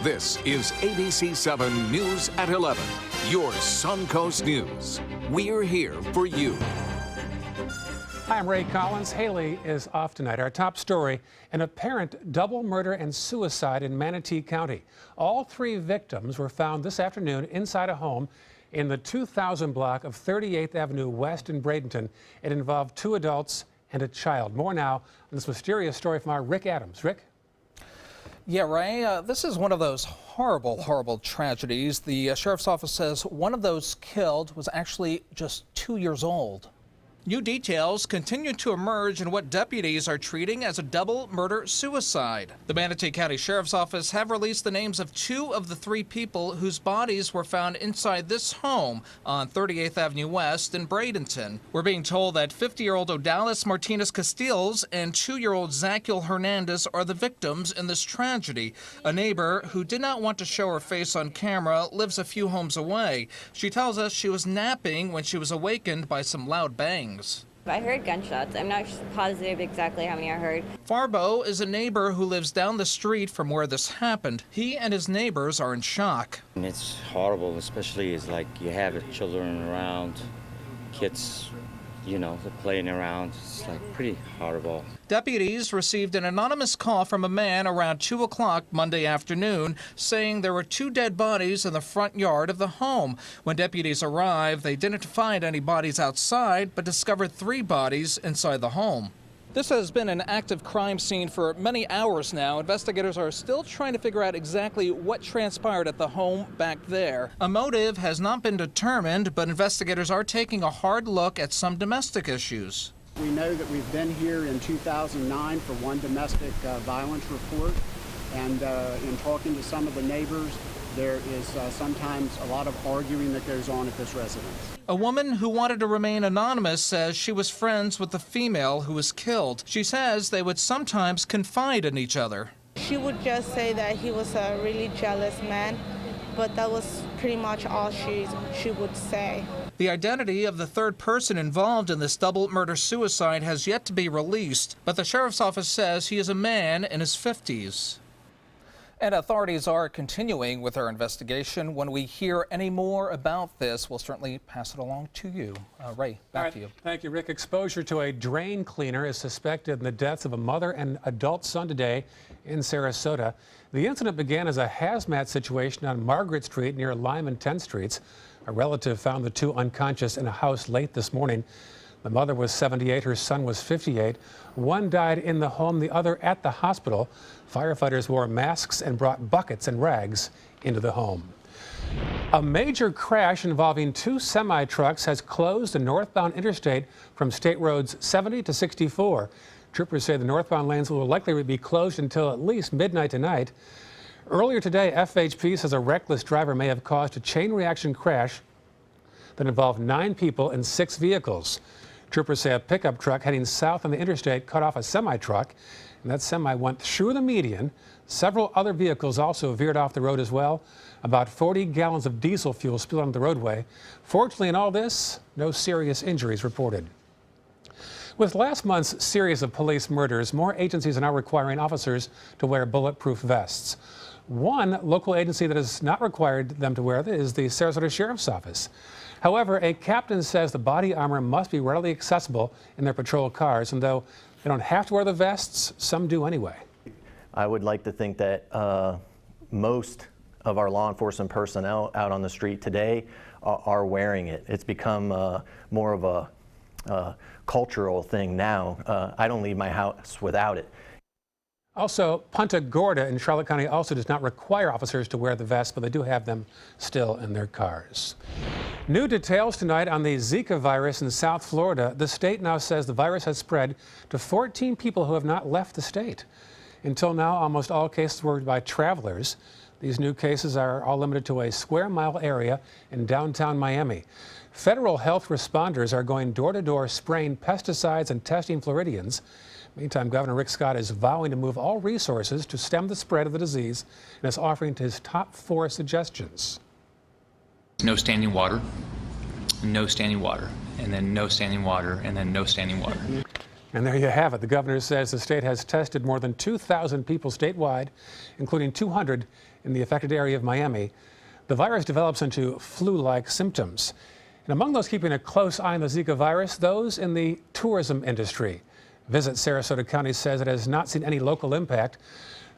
This is ABC 7 News at 11, your Suncoast News. We're here for you. Hi, I'm Ray Collins. Haley is off tonight. Our top story, an apparent double murder and suicide in Manatee County. All three victims were found this afternoon inside a home in the 2000 block of 38th Avenue West in Bradenton. It involved two adults and a child. More now on this mysterious story from our Rick Adams. Rick? Yeah, Ray, this is one of those horrible tragedies. The sheriff's office says one of those killed was actually just 2 years old. New details continue to emerge in what deputies are treating as a double murder-suicide. The Manatee County Sheriff's Office have released the names of two of the three people whose bodies were found inside this home on 38th Avenue West in Bradenton. We're being told that 50-year-old Odalis Martinez Castillos and 2-year-old Zakiel Hernandez are the victims in this tragedy. A neighbor who did not want to show her face on camera lives a few homes away. She tells us she was napping when she was awakened by some loud bangs. I heard gunshots. I'm not positive exactly how many I heard. Farbo is a neighbor who lives down the street from where this happened. He and his neighbors are in shock. And it's horrible, especially it's like you have children around, kids, you know, they're playing around. It's like pretty horrible. Deputies received an anonymous call from a man around 2 o'clock Monday afternoon saying there were two dead bodies in the front yard of the home. When deputies arrived, they didn't find any bodies outside, but discovered 3 bodies inside the home. This has been an active crime scene for many hours now. Investigators are still trying to figure out exactly what transpired at the home back there. A motive has not been determined, but investigators are taking a hard look at some domestic issues. We know that we've been here in 2009 for one domestic violence report, and in talking to some of the neighbors, there is sometimes a lot of arguing that goes on at this residence. A woman who wanted to remain anonymous says she was friends with the female who was killed. She says they would sometimes confide in each other. She would just say that he was a really jealous man, but that was pretty much all she would say. The identity of the third person involved in this double murder-suicide has yet to be released, but the sheriff's office says he is a man in his 50s. And authorities are continuing with their investigation. When we hear any more about this, we'll certainly pass it along to you. Ray, back to you. Thank you, Rick. Exposure to a drain cleaner is suspected in the deaths of a mother and adult son today in Sarasota. The incident began as a hazmat situation on Margaret Street near Lime and 10th Streets. A relative found the two unconscious in a house late this morning. The mother was 78, her son was 58. One died in the home, the other at the hospital. Firefighters wore masks and brought buckets and rags into the home. A major crash involving 2 semi-trucks has closed the northbound interstate from State Roads 70 to 64. Troopers say the northbound lanes will likely be closed until at least midnight tonight. Earlier today, FHP says a reckless driver may have caused a chain reaction crash that involved 9 people and 6 vehicles. Troopers say a pickup truck heading south on the interstate cut off a semi-truck, and that semi went through the median. Several other vehicles also veered off the road as well. About 40 gallons of diesel fuel spilled onto the roadway. Fortunately, in all this, no serious injuries reported. With last month's series of police murders, more agencies are now requiring officers to wear bulletproof vests. One local agency that has not required them to wear it is the Sarasota Sheriff's Office. However, a captain says the body armor must be readily accessible in their patrol cars, and though they don't have to wear the vests, some do anyway. I would like to think that most of our law enforcement personnel out on the street today are wearing it. It's become more of a cultural thing now. I don't leave my house without it. Also, Punta Gorda in Charlotte County also does not require officers to wear the vest, but they do have them still in their cars. New details tonight on the Zika virus in South Florida. The state now says the virus has spread to 14 people who have not left the state. Until now, almost all cases were by travelers. These new cases are all limited to a square-mile area in downtown Miami. Federal health responders are going door-to-door spraying pesticides and testing Floridians. Meantime, Governor Rick Scott is vowing to move all resources to stem the spread of the disease and is offering his top 4 suggestions. No standing water, no standing water, and then no standing water, and then no standing water. And there you have it. The governor says the state has tested more than 2,000 people statewide, including 200 in the affected area of Miami, the virus develops into flu-like symptoms. And among those keeping a close eye on the Zika virus, those in the tourism industry. Visit Sarasota County says it has not seen any local impact.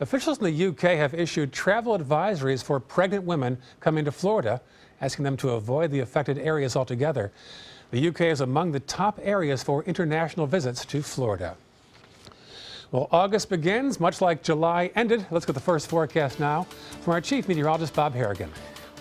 Officials in the UK have issued travel advisories for pregnant women coming to Florida, asking them to avoid the affected areas altogether. The UK is among the top areas for international visits to Florida. Well, August begins, much like July ended. Let's get the first forecast now from our chief meteorologist, Bob Harrigan.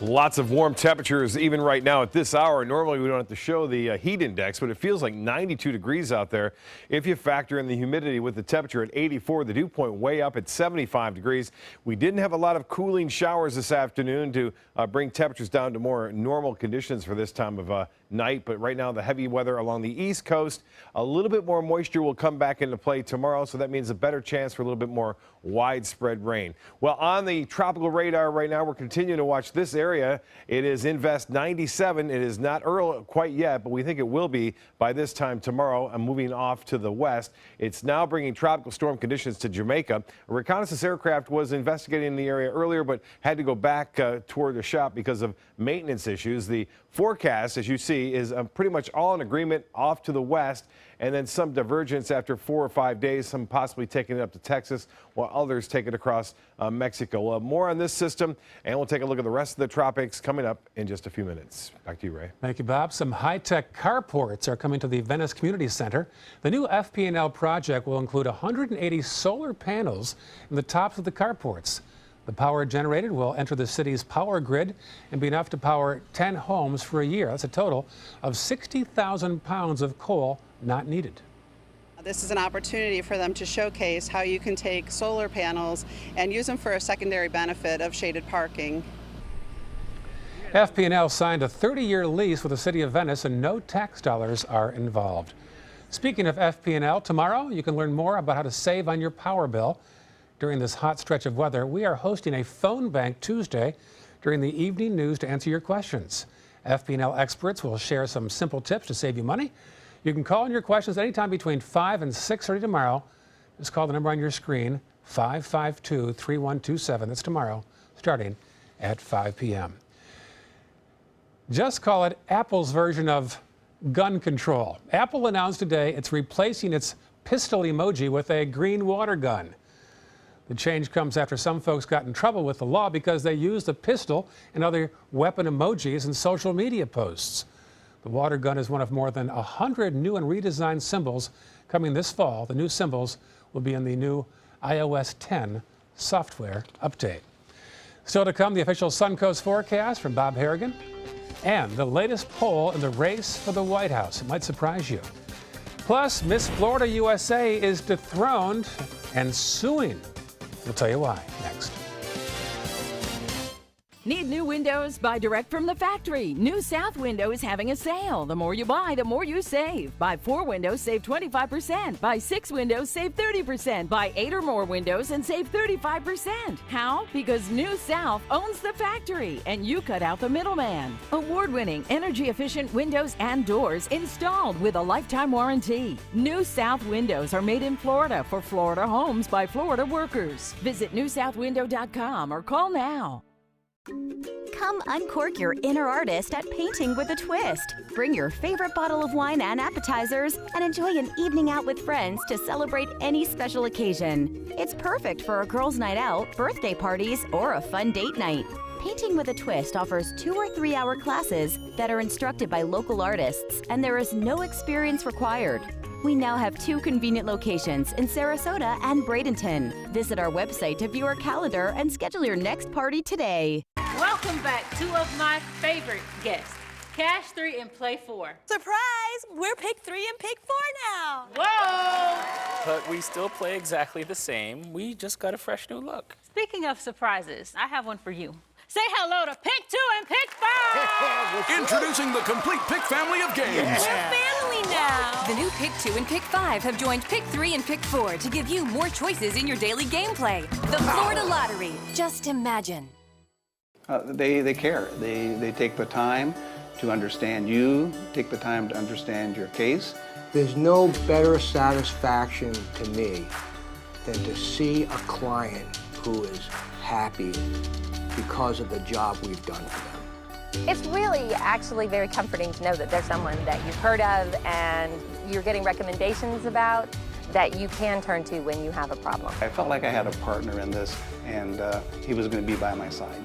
Lots of warm temperatures even right now at this hour. Normally we don't have to show the heat index, but it feels like 92 degrees out there. If you factor in the humidity with the temperature at 84, the dew point way up at 75 degrees. We didn't have a lot of cooling showers this afternoon to bring temperatures down to more normal conditions for this time of night. But right now the heavy weather along the East Coast, a little bit more moisture will come back into play tomorrow. So that means a better chance for a little bit more widespread rain. Well, on the tropical radar right now, we're continuing to watch this area. It is Invest 97. It is not early quite yet, but we think it will be by this time tomorrow. I'm moving off to the west. It's now bringing tropical storm conditions to Jamaica. A reconnaissance aircraft was investigating the area earlier, but had to go back toward the shop because of maintenance issues. The forecast, as you see, is pretty much all in agreement off to the west, and then some divergence after 4 or 5 days, some possibly taking it up to Texas, while others take it across Mexico. We'll have more on this system, and we'll take a look at the rest of the tropics coming up in just a few minutes. Back to you, Ray. Thank you, Bob. Some high-tech carports are coming to the Venice Community Center. The new FP&L project will include 180 solar panels in the tops of the carports. The power generated will enter the city's power grid and be enough to power 10 homes for a year. That's a total of 60,000 pounds of coal not needed. This is an opportunity for them to showcase how you can take solar panels and use them for a secondary benefit of shaded parking. FP&L signed a 30-year lease with the City of Venice, and no tax dollars are involved. Speaking of FP&L, tomorrow you can learn more about how to save on your power bill. During this hot stretch of weather, we are hosting a phone bank Tuesday during the evening news to answer your questions. FP&L experts will share some simple tips to save you money. You can call in your questions anytime between 5 and 6:30 tomorrow. Just call the number on your screen, 552-3127. That's tomorrow, starting at 5 p.m. Just call it Apple's version of gun control. Apple announced today it's replacing its pistol emoji with a green water gun. The change comes after some folks got in trouble with the law because they used a pistol and other weapon emojis in social media posts. The water gun is one of more than 100 new and redesigned symbols coming this fall. The new symbols will be in the new iOS 10 software update. Still to come, the official Suncoast forecast from Bob Harrigan and the latest poll in the race for the White House. It might surprise you. Plus, Miss Florida USA is dethroned and suing. We'll tell you why next. Need new windows? Buy direct from the factory. New South Window is having a sale. The more you buy, the more you save. Buy 4 windows, save 25%. Buy 6 windows, save 30%. Buy 8 or more windows and save 35%. How? Because New South owns the factory and you cut out the middleman. Award-winning, energy-efficient windows and doors installed with a lifetime warranty. New South Windows are made in Florida for Florida homes by Florida workers. Visit newsouthwindow.com or call now. Come uncork your inner artist at Painting with a Twist. Bring your favorite bottle of wine and appetizers and enjoy an evening out with friends to celebrate any special occasion. It's perfect for a girls' night out, birthday parties, or a fun date night. Painting with a Twist offers 2 or 3 hour classes that are instructed by local artists, and there is no experience required. We now have 2 convenient locations in Sarasota and Bradenton. Visit our website to view our calendar and schedule your next party today. Welcome back, 2 of my favorite guests, Cash 3 and Play 4. Surprise! We're Pick 3 and Pick 4 now. Whoa! But we still play exactly the same. We just got a fresh new look. Speaking of surprises, I have one for you. Say hello to Pick 2 and Pick 5! Introducing the complete Pick family of games. We're family now. The new Pick 2 and Pick 5 have joined Pick 3 and Pick 4 to give you more choices in your daily gameplay. The Florida Lottery. Just imagine. They care. They take the time to understand you, take the time to understand your case. There's no better satisfaction to me than to see a client who is happy because of the job we've done for them. It's really actually very comforting to know that there's someone that you've heard of and you're getting recommendations about that you can turn to when you have a problem. I felt like I had a partner in this, and he was going to be by my side.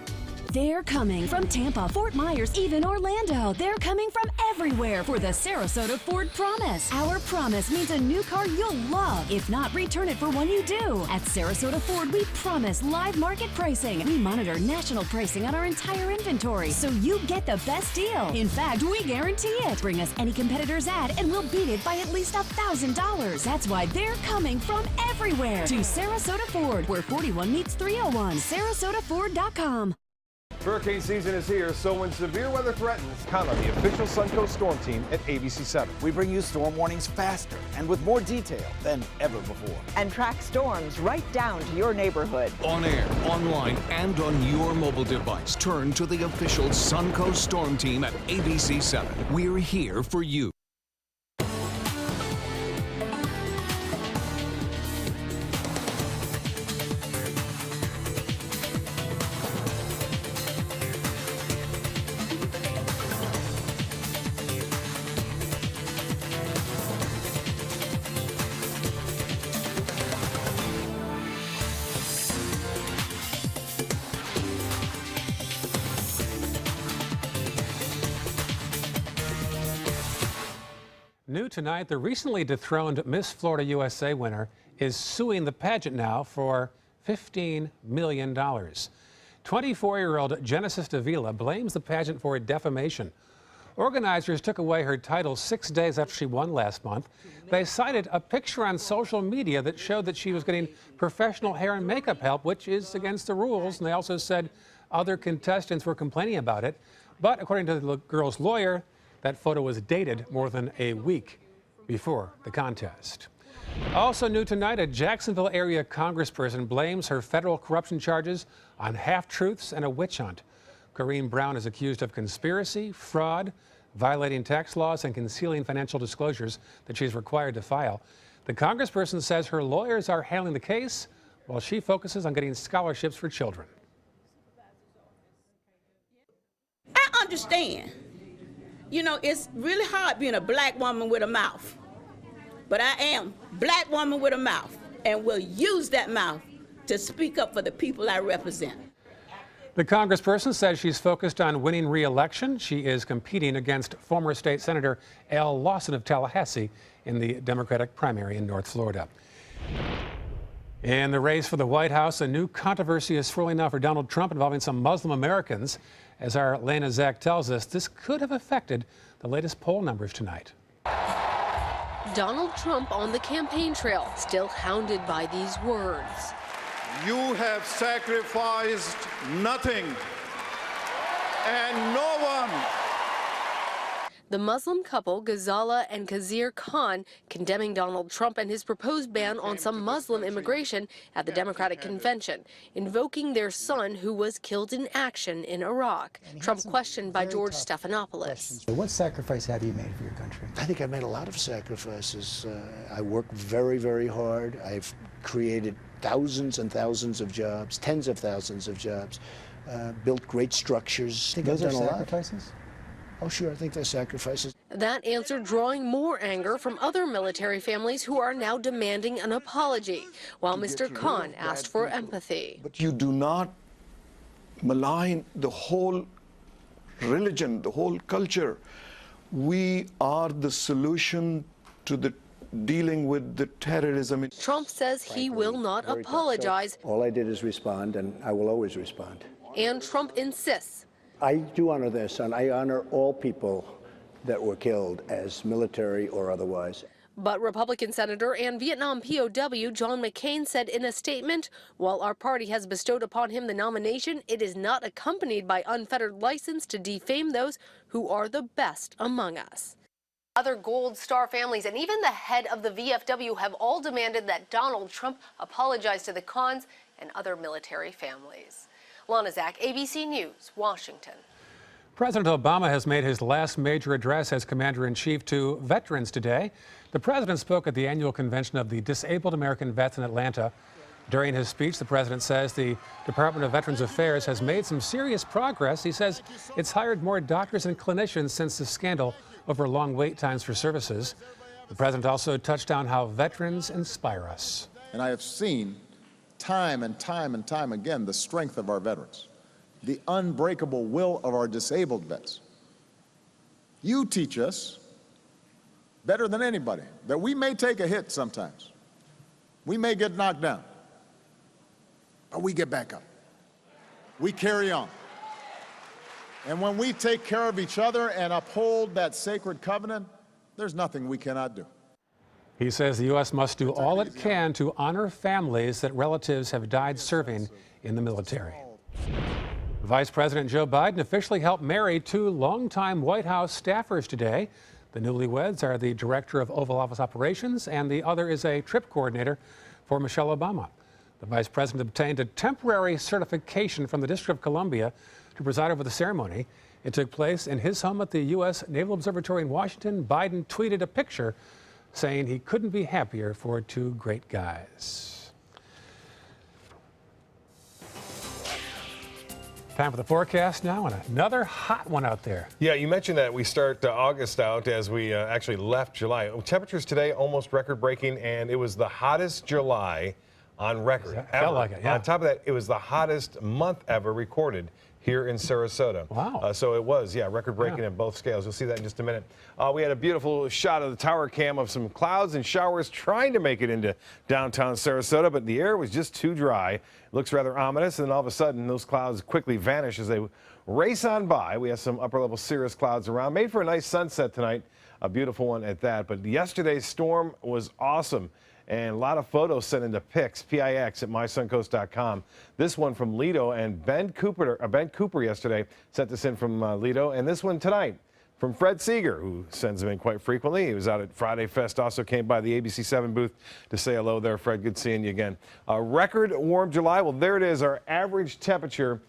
They're coming from Tampa, Fort Myers, even Orlando. They're coming from everywhere for the Sarasota Ford Promise. Our promise means a new car you'll love. If not, return it for one you do. At Sarasota Ford, we promise live market pricing. We monitor national pricing on our entire inventory, so you get the best deal. In fact, we guarantee it. Bring us any competitor's ad, and we'll beat it by at least $1,000. That's why they're coming from everywhere to Sarasota Ford, where 41 meets 301. SarasotaFord.com. Hurricane season is here, so when severe weather threatens, count on the official Suncoast Storm Team at ABC7. We bring you storm warnings faster and with more detail than ever before. And track storms right down to your neighborhood. On air, online, and on your mobile device. Turn to the official Suncoast Storm Team at ABC7. We're here for you. New tonight, the recently dethroned Miss Florida USA winner is suing the pageant now for $15 million. 24-year-old Genesis Davila blames the pageant for defamation. Organizers took away her title 6 days after she won last month. They cited a picture on social media that showed that she was getting professional hair and makeup help, which is against the rules, and they also said other contestants were complaining about it. But according to the girl's lawyer, that photo was dated more than a week before the contest. Also new tonight, a Jacksonville area congressperson blames her federal corruption charges on half-truths and a witch hunt. Corrine Brown is accused of conspiracy, fraud, violating tax laws, and concealing financial disclosures that she's required to file. The congressperson says her lawyers are handling the case while she focuses on getting scholarships for children. I understand. You know, it's really hard being a black woman with a mouth. But I am black woman with a mouth and will use that mouth to speak up for the people I represent. The congressperson says she's focused on winning re-election. She is competing against former state senator Al Lawson of Tallahassee in the Democratic primary in North Florida. In the race for the White House, a new controversy is swirling now for Donald Trump involving some Muslim Americans. As our Lena Zach tells us, this could have affected the latest poll numbers tonight. Donald Trump on the campaign trail, still hounded by these words. You have sacrificed nothing and no one. The Muslim couple, Ghazala and Khizr Khan, condemning Donald Trump and his proposed ban on some Muslim immigration at the Democratic convention, invoking their son who was killed in action in Iraq. Trump questioned by George Stephanopoulos. What sacrifice have you made for your country? I think I've made a lot of sacrifices. I work very, very hard. I've created thousands and thousands of jobs, tens of thousands of jobs, built great structures. Think those are sacrifices? Oh, sure, I think they're sacrifices. That answer drawing more anger from other military families who are now demanding an apology, while Mr. Khan asked for empathy. But you do not malign the whole religion, the whole culture. We are the solution to the dealing with the terrorism. Trump says he will not apologize. All I did is respond, and I will always respond. And Trump insists. I do honor their son. I honor all people that were killed as military or otherwise. But Republican Senator and Vietnam POW John McCain said in a statement, while our party has bestowed upon him the nomination, it is not accompanied by unfettered license to defame those who are the best among us. Other Gold Star families and even the head of the VFW have all demanded that Donald Trump apologize to the Khans and other military families. Lana Zach, ABC News, Washington. President Obama has made his last major address as Commander-in-Chief to veterans today. The president spoke at the annual convention of the Disabled American Vets in Atlanta. During his speech, the president says the Department of Veterans Affairs has made some serious progress. He says it's hired more doctors and clinicians since the scandal over long wait times for services. The president also touched on how veterans inspire us. And I have seen time and time and time again the strength of our veterans, the unbreakable will of our disabled vets. You teach us better than anybody that we may take a hit sometimes. We may get knocked down, but we get back up. We carry on. And when we take care of each other and uphold that sacred covenant, there's nothing we cannot do. He says the U.S. must do all it can to honor families that relatives have died serving in the military. Vice President Joe Biden officially helped marry 2 longtime White House staffers today. The newlyweds are the director of Oval Office operations, and the other is a trip coordinator for Michelle Obama. The vice president obtained a temporary certification from the District of Columbia to preside over the ceremony. It took place in his home at the U.S. Naval Observatory in Washington. Biden tweeted a picture saying he couldn't be happier for 2 great guys. Time for the forecast now, and another hot one out there. Yeah, you mentioned that we start August out as we actually left July. Temperatures today almost record-breaking, and it was the hottest July on record. Felt like it, yeah. On top of that, it was the hottest month ever recorded here in Sarasota. Wow. So it was, yeah, record-breaking at both scales. You'll see that in just a minute. We had a beautiful shot of the tower cam of some clouds and showers trying to make it into downtown Sarasota, but the air was just too dry. It looks rather ominous, and then all of a sudden, those clouds quickly vanish as they race on by. We have some upper-level cirrus clouds around. Made for a nice sunset tonight, a beautiful one at that. But yesterday's storm was awesome. And a lot of photos sent into PIX at mysuncoast.com. This one from Lido, and Ben Cooper yesterday sent this in from Lido. And this one tonight from Fred Seeger, who sends them in quite frequently. He was out at Friday Fest, also came by the ABC7 booth to say hello there. Fred, good seeing you again. Record warm July. Well, there it is. Our average temperature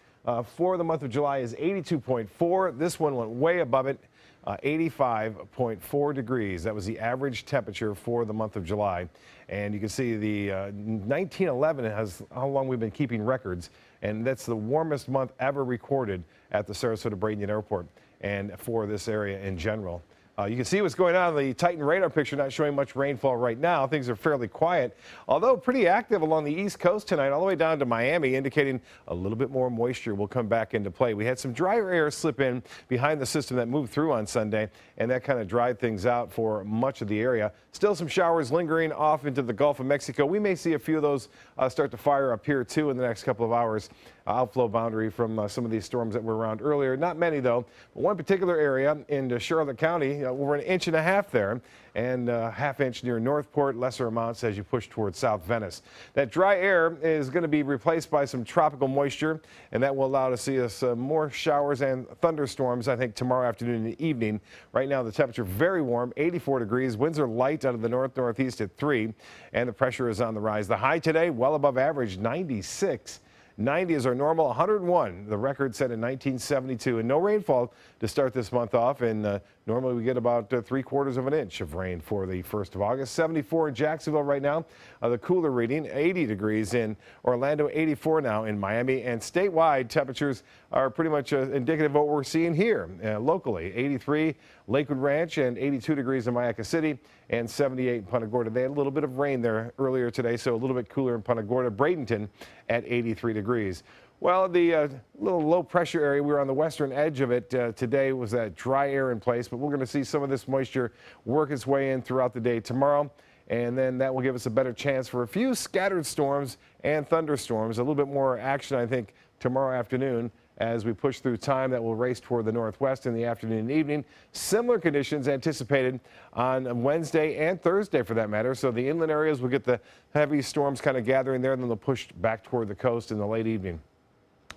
for the month of July is 82.4. This one went way above it. 85.4 degrees. That was the average temperature for the month of July. And you can see the 1911 has how long we've been keeping records. And that's the warmest month ever recorded at the Sarasota Bradenton Airport and for this area in general. You can see what's going on. The Titan radar picture not showing much rainfall right now. Things are fairly quiet, although pretty active along the East Coast tonight, all the way down to Miami, indicating a little bit more moisture will come back into play. We had some drier air slip in behind the system that moved through on Sunday, and that kind of dried things out for much of the area. Still some showers lingering off into the Gulf of Mexico. We may see a few of those start to fire up here, too, in the next couple of hours. Outflow boundary from some of these storms that were around earlier. Not many, though. But one particular area in Charlotte County, over 1.5 inches there, and ½ inch near Northport, lesser amounts as you push towards South Venice. That dry air is going to be replaced by some tropical moisture, and that will allow to see us more showers and thunderstorms, I think, tomorrow afternoon and evening. Right now, the temperature very warm, 84 degrees. Winds are light out of the north-northeast at 3, and the pressure is on the rise. The high today, well above average, 96. 90 is our normal, 101, the record set in 1972, and no rainfall to start this month off. And normally we get about 3/4 of an inch of rain for the 1st of August. 74 in Jacksonville right now, the cooler reading, 80 degrees in Orlando, 84 now in Miami, and statewide temperatures are pretty much indicative of what we're seeing here locally. 83 Lakewood Ranch and 82 degrees in Mayaca City and 78 in Punta Gorda. They had a little bit of rain there earlier today, so a little bit cooler in Punta Gorda. Bradenton at 83 degrees. Well, the little low pressure area, we were on the western edge of it today, was that dry air in place, but we're going to see some of this moisture work its way in throughout the day tomorrow. And then that will give us a better chance for a few scattered storms and thunderstorms. A little bit more action, I think, tomorrow afternoon as we push through time that will race toward the northwest in the afternoon and evening. Similar conditions anticipated on Wednesday and Thursday for that matter. So the inland areas will get the heavy storms kind of gathering there, and then they'll push back toward the coast in the late evening.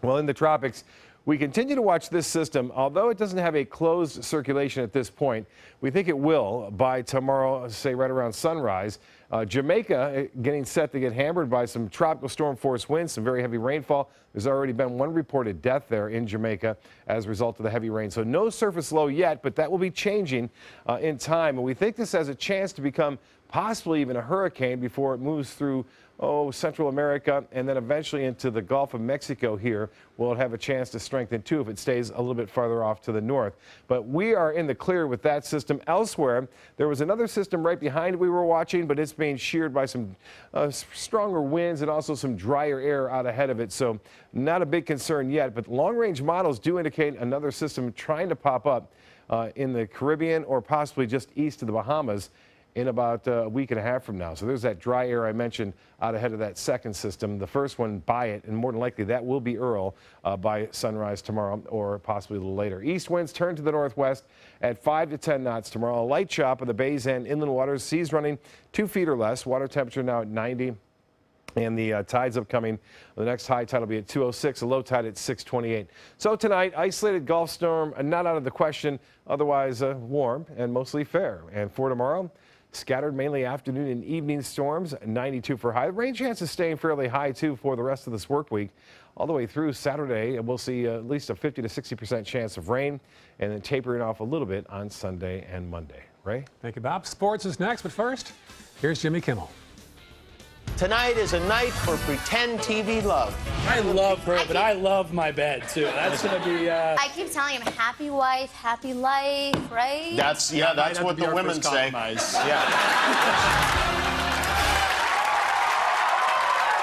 Well, in the tropics, we continue to watch this system. Although it doesn't have a closed circulation at this point, we think it will by tomorrow, say right around sunrise. Jamaica getting set to get hammered by some tropical storm force winds, some very heavy rainfall. There's already been one reported death there in Jamaica as a result of the heavy rain. So no surface low yet, but that will be changing in time. And we think this has a chance to become possibly even a hurricane before it moves through Central America and then eventually into the Gulf of Mexico here. Will it have a chance to strengthen too if it stays a little bit farther off to the north. But we are in the clear with that system. Elsewhere, there was another system right behind we were watching, but it's being sheared by some stronger winds and also some drier air out ahead of it. So not a big concern yet, but long-range models do indicate another system trying to pop up in the Caribbean or possibly just east of the Bahamas in about a week and a half from now. So there's that dry air I mentioned out ahead of that second system. The first one by it, and more than likely that will be Earl by sunrise tomorrow or possibly a little later. East winds turn to the northwest at 5 to 10 knots tomorrow. A light chop of the bays and inland waters. Seas running 2 feet or less. Water temperature now at 90. And the tides upcoming. The next high tide will be at 2:06, a low tide at 6:28. So tonight, isolated Gulf storm, not out of the question. Otherwise, warm and mostly fair. And for tomorrow, scattered mainly afternoon and evening storms, 92 for high. Rain chances staying fairly high, too, for the rest of this work week. All the way through Saturday, we'll see at least a 50 to 60% chance of rain, and then tapering off a little bit on Sunday and Monday. Ray? Thank you, Bob. Sports is next, but first, here's Jimmy Kimmel. Tonight is a night for pretend TV love. I love her, but I love my bed, too. That's going to be... I keep telling him, happy wife, happy life, right? That's what the women say. Yeah.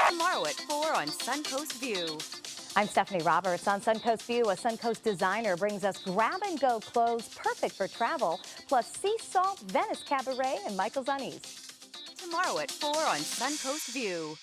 Tomorrow at 4 on Suncoast View. I'm Stephanie Roberts on Suncoast View. A Suncoast designer brings us grab-and-go clothes perfect for travel, plus sea salt, Venice Cabaret, and Michael's Unease. Tomorrow at 4 on Suncoast View.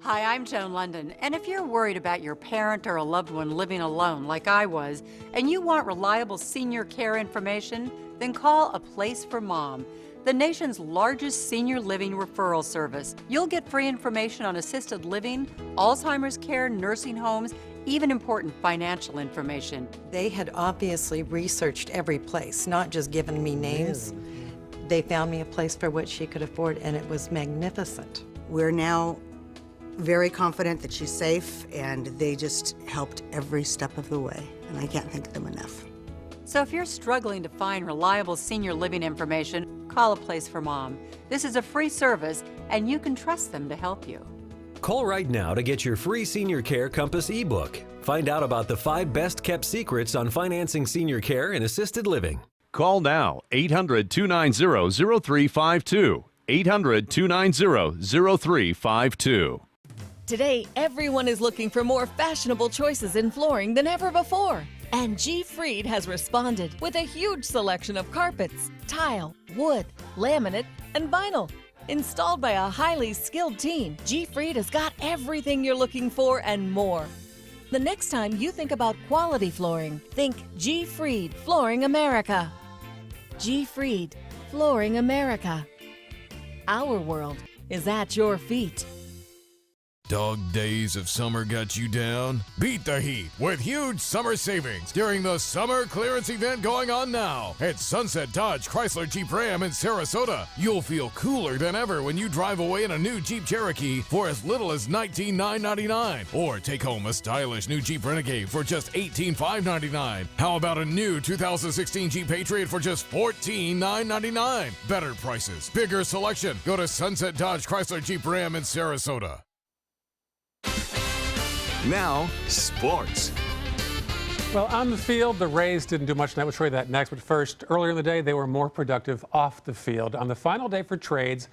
Hi, I'm Joan London, and if you're worried about your parent or a loved one living alone like I was, and you want reliable senior care information, then call A Place for Mom, the nation's largest senior living referral service. You'll get free information on assisted living, Alzheimer's care, nursing homes, even important financial information. They had obviously researched every place, not just given me names. They found me a place for what she could afford, and it was magnificent. We're now very confident that she's safe, and they just helped every step of the way, and I can't thank them enough. So if you're struggling to find reliable senior living information, call A Place for Mom. This is a free service, and you can trust them to help you. Call right now to get your free Senior Care Compass ebook. Find out about the 5 best-kept secrets on financing senior care and assisted living. Call now, 800-290-0352. 800-290-0352. Today, everyone is looking for more fashionable choices in flooring than ever before. And G. Fried has responded with a huge selection of carpets, tile, wood, laminate, and vinyl. Installed by a highly skilled team, G. Fried has got everything you're looking for and more. The next time you think about quality flooring, think G. Fried Flooring America. G. Fried Flooring America. Our world is at your feet. Dog days of summer got you down? Beat the heat with huge summer savings during the summer clearance event going on now at Sunset Dodge Chrysler Jeep Ram in Sarasota. You'll feel cooler than ever when you drive away in a new Jeep Cherokee for as little as $19,999, or take home a stylish new Jeep Renegade for just $18,599. How about a new 2016 Jeep Patriot for just $14,999? Better prices, bigger selection. Go to Sunset Dodge Chrysler Jeep Ram in Sarasota. Now, sports. Well, on the field, the Rays didn't do much tonight. We'll show you that next. But first, earlier in the day, they were more productive off the field. On the final day for trades,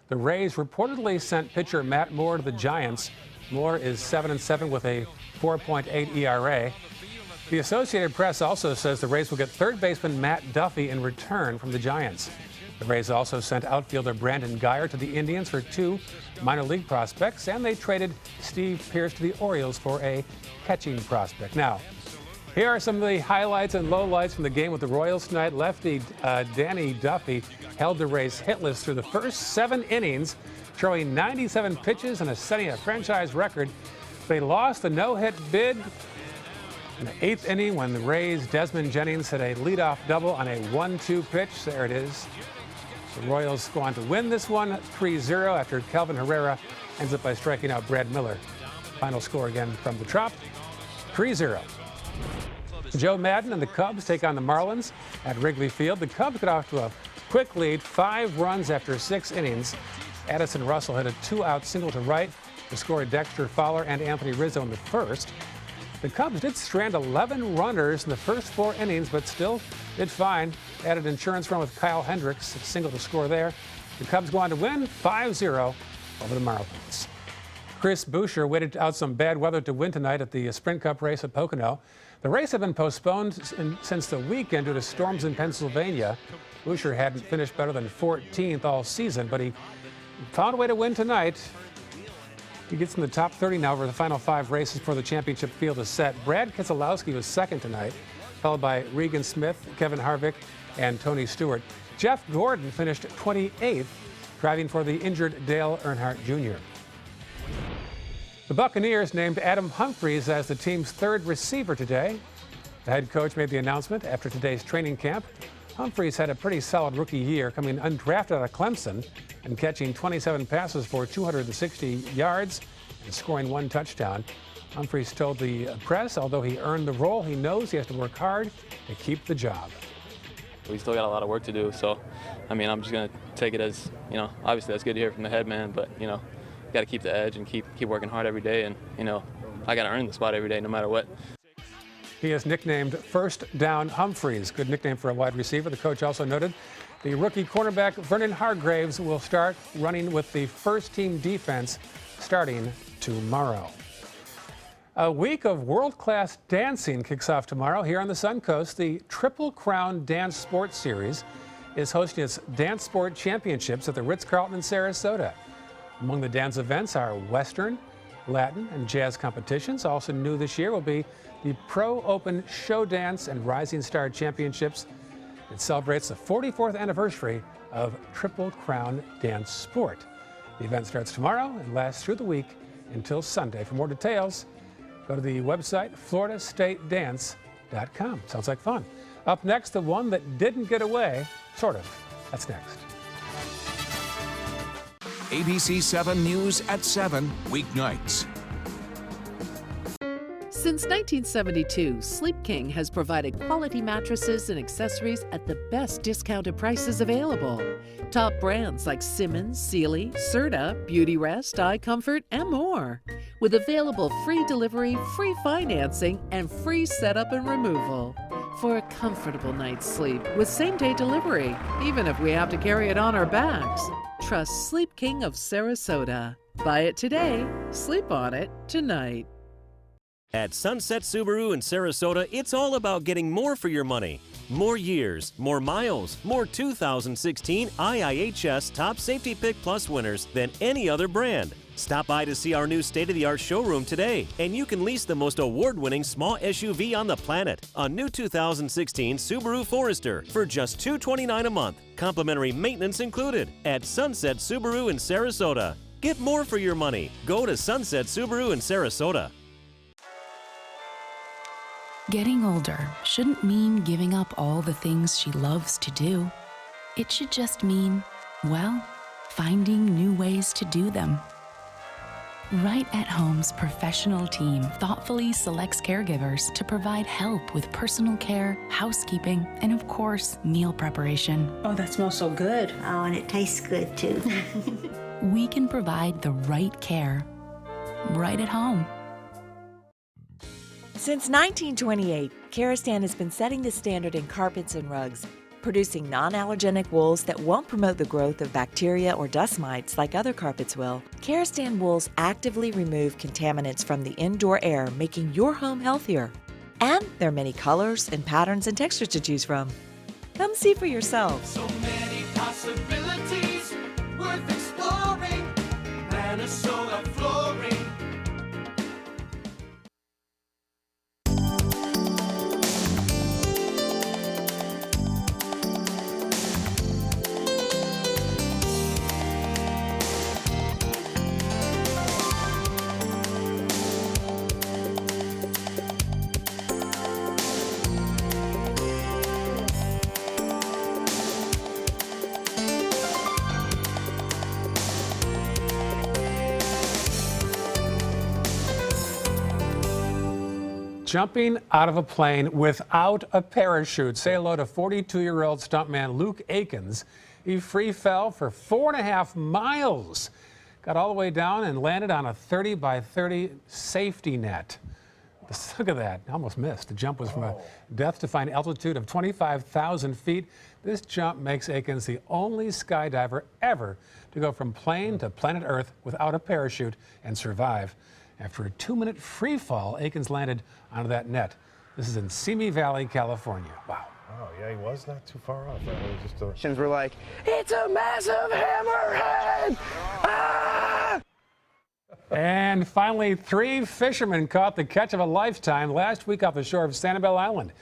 the Rays reportedly sent pitcher Matt Moore to the Giants. Moore is 7-7 with a 4.8 ERA. The Associated Press also says the Rays will get third baseman Matt Duffy in return from the Giants. The Rays also sent outfielder Brandon Guyer to the Indians for 2 minor league prospects, and they traded Steve Pearce to the Orioles for a catching prospect. Now, here are some of the highlights and lowlights from the game with the Royals tonight. Lefty Danny Duffy held the Rays hitless through the first 7 innings, throwing 97 pitches and setting a franchise record. They lost the no-hit bid in the 8th inning when the Rays' Desmond Jennings hit a leadoff double on a 1-2 pitch. There it is. The Royals go on to win this one 3-0 after Kelvin Herrera ends up by striking out Brad Miller. Final score again from the Trop, 3-0. Joe Madden and the Cubs take on the Marlins at Wrigley Field. The Cubs get off to a quick lead, 5 runs after 6 innings. Addison Russell hit a 2-out single to right to score Dexter Fowler and Anthony Rizzo in the first. The Cubs did strand 11 runners in the first 4 innings, but still did fine. Added insurance run with Kyle Hendricks, a single to score there. The Cubs go on to win 5-0 over the Marlins. Chris Buescher waited out some bad weather to win tonight at the Sprint Cup race at Pocono. The race had been postponed since the weekend due to storms in Pennsylvania. Buescher hadn't finished better than 14th all season, but he found a way to win tonight. He gets in the top 30 now over the final 5 races before the championship field is set. Brad Keselowski was second tonight, followed by Regan Smith, Kevin Harvick, and Tony Stewart. Jeff Gordon finished 28th, driving for the injured Dale Earnhardt Jr. The Buccaneers named Adam Humphries as the team's 3rd receiver today. The head coach made the announcement after today's training camp. Humphries had a pretty solid rookie year, coming undrafted out of Clemson and catching 27 passes for 260 yards and scoring 1 touchdown. Humphries told the press, although he earned the role, he knows he has to work hard to keep the job. We still got a lot of work to do, so, I mean, I'm just going to take it as, obviously that's good to hear from the head man, but, got to keep the edge and keep working hard every day, and, I got to earn the spot every day no matter what. He is nicknamed First Down Humphries. Good nickname for a wide receiver. The coach also noted the rookie cornerback Vernon Hargraves will start running with the first-team defense starting tomorrow. A week of world-class dancing kicks off tomorrow here on the Suncoast. The Triple Crown Dance Sports Series is hosting its Dance Sport Championships at the Ritz-Carlton in Sarasota. Among the dance events are Western, Latin, and jazz competitions. Also new this year will be the Pro Open Show Dance and Rising Star Championships. It celebrates the 44th anniversary of Triple Crown Dance Sport. The event starts tomorrow and lasts through the week until Sunday. For more details, go to the website floridastatedance.com. Sounds like fun. Up next, the one that didn't get away, sort of. That's next. ABC 7 News at 7, weeknights. Since 1972, Sleep King has provided quality mattresses and accessories at the best discounted prices available. Top brands like Simmons, Sealy, Serta, Beautyrest, iComfort, and more. With available free delivery, free financing, and free setup and removal. For a comfortable night's sleep with same-day delivery, even if we have to carry it on our backs. Trust Sleep King of Sarasota. Buy it today, sleep on it tonight. At Sunset Subaru in Sarasota, it's all about getting more for your money. More years, more miles, more 2016 IIHS Top Safety Pick Plus winners than any other brand. Stop by to see our new state-of-the-art showroom today, and you can lease the most award-winning small SUV on the planet, a new 2016 Subaru Forester, for just $229 a month. Complimentary maintenance included at Sunset Subaru in Sarasota. Get more for your money. Go to Sunset Subaru in Sarasota. Getting older shouldn't mean giving up all the things she loves to do. It should just mean, well, finding new ways to do them. Right at Home's professional team thoughtfully selects caregivers to provide help with personal care, housekeeping, and of course, meal preparation. Oh, that smells so good. Oh, and it tastes good too. We can provide the right care right at home. Since 1928, Karastan has been setting the standard in carpets and rugs, producing non-allergenic wools that won't promote the growth of bacteria or dust mites like other carpets will. Karastan wools actively remove contaminants from the indoor air, making your home healthier. And there are many colors and patterns and textures to choose from. Come see for yourself. So many possibilities worth exploring. Minnesota Flooring. Jumping out of a plane without a parachute. Say hello to 42-year-old stuntman Luke Akins. He free fell for 4.5 miles. Got all the way down and landed on a 30 by 30 safety net. Look at that, almost missed. The jump was from a death-defying altitude of 25,000 feet. This jump makes Akins the only skydiver ever to go from plane to planet Earth without a parachute and survive. After a 2-minute free fall, Akins landed onto that net. This is in Simi Valley, California. Wow. Oh, yeah, he was not too far off. We're like, it's a massive hammerhead! Ah! And finally, 3 fishermen caught the catch of a lifetime last week off the shore of Sanibel Island.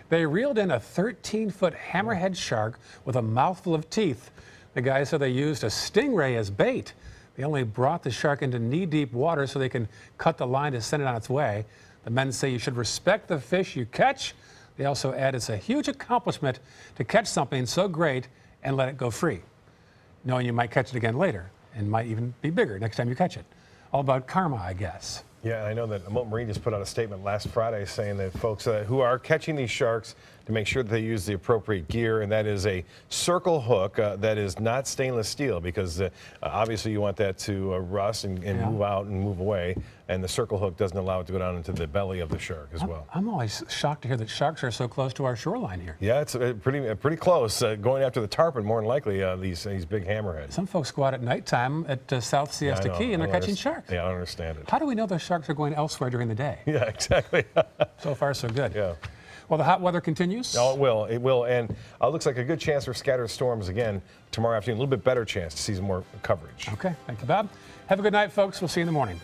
They reeled in a 13-foot hammerhead shark with a mouthful of teeth. The guys said they used a stingray as bait. They only brought the shark into knee-deep water so they can cut the line to send it on its way. The men say you should respect the fish you catch. They also add it's a huge accomplishment to catch something so great and let it go free, knowing you might catch it again later and might even be bigger next time you catch it. All about karma, I guess. Yeah, I know that Molten Marine just put out a statement last Friday saying that folks who are catching these sharks to make sure that they use the appropriate gear, and that is a circle hook that is not stainless steel, because obviously you want that to rust and move out and move away, and the circle hook doesn't allow it to go down into the belly of the shark as well. I'm always shocked to hear that sharks are so close to our shoreline here. Yeah, it's pretty close. Going after the tarpon, more than likely, these big hammerheads. Some folks go out at nighttime at South Siesta Key and they're catching sharks. Yeah, I don't understand it. How do we know those sharks are going elsewhere during the day? Yeah, exactly. So far, so good. Yeah. Well, the hot weather continues. Oh, it will. It will. And looks like a good chance for scattered storms again tomorrow afternoon. A little bit better chance to see some more coverage. Okay. Thank you, Bob. Have a good night, folks. We'll see you in the morning.